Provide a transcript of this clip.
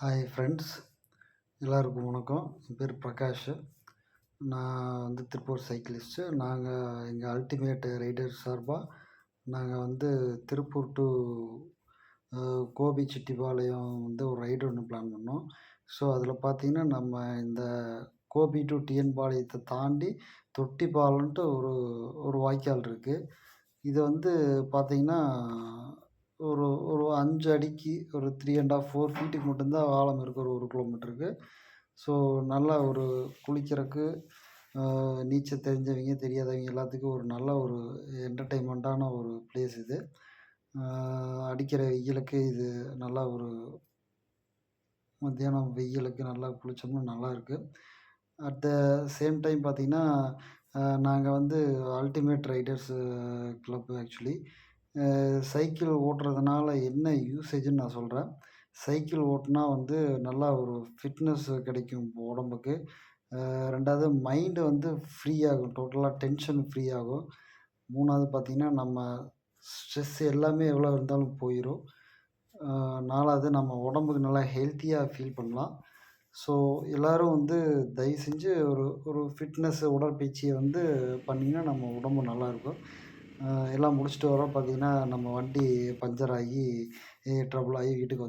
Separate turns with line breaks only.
Hi friends, எல்லாருக்கும் வணக்கம். என் பேர் பிரகாஷ். நான் திருப்பூர் சைக்கிளிஸ்ட்டு. எங்கள் அல்டிமேட் ரைடர்ஸ் சார்பாக நாங்கள் திருப்பூர் டு கோபிச்செட்டிப்பாளையம் ஒரு ரைடு ஒன்று பிளான் பண்ணோம். ஸோ அதில் பார்த்தீங்கன்னா, நம்ம இந்த கோபி டு டிஎன் பாளையத்தை தாண்டி தொட்டிப்பாலம்ன்ட்டு ஒரு ஒரு வாய்க்கால் இருக்குது. இது பார்த்தீங்கன்னா, ஒரு ஒரு 5 அடிக்கு ஒரு 3 1/2 4 ஃபீட்டுக்கு மட்டும்தான் ஆழம் இருக்கு ஒரு 1 கிலோமீட்டருக்கு. ஸோ நல்லா ஒரு குளிக்கிறக்கு, நீச்சல் தெரிஞ்சவங்க, தெரியாதவங்க எல்லாத்துக்கும் ஒரு நல்ல ஒரு என்டர்டெயின்மெண்ட்டான ஒரு பிளேஸ் இது. அடிக்கிற வெயிலுக்கு இது நல்லா ஒரு மத்தியானம் வெயிலுக்கு நல்லா குளிச்சோம்னா நல்லாயிருக்கு. அட் த சேம் டைம் பார்த்தீங்கன்னா, நாங்கள் ultimate riders club actually. Cycle ஓட்டுறதுனால என்ன யூசேஜுன்னு நான் சொல்கிறேன். சைக்கிள் ஓட்டுனா நல்லா ஒரு ஃபிட்னஸ் கிடைக்கும் உடம்புக்கு. 2வது மைண்டு ஃப்ரீ ஆகும். டோட்டலா டென்ஷன் ஃப்ரீ ஆகும். 3வது பார்த்தீங்கன்னா, நம்ம ஸ்ட்ரெஸ் எல்லாமே எவ்வளோ இருந்தாலும் போயிரும். 4வது நம்ம உடம்புக்கு நல்லா ஹெல்த்தியா ஃபீல் பண்ணலாம். ஸோ எல்லாரும் தயவு செஞ்சு ஒரு ஒரு ஃபிட்னஸ் உடற்பயிற்சிய பண்ணிங்கன்னா நம்ம உடம்பு நல்லாயிருக்கும். எல்லாம் முடிச்சுட்டு வரோம் பார்த்தீங்கன்னா, நம்ம வண்டி பஞ்சர் ஆகி ட்ரபுள் ஆகி வீட்டுக்கு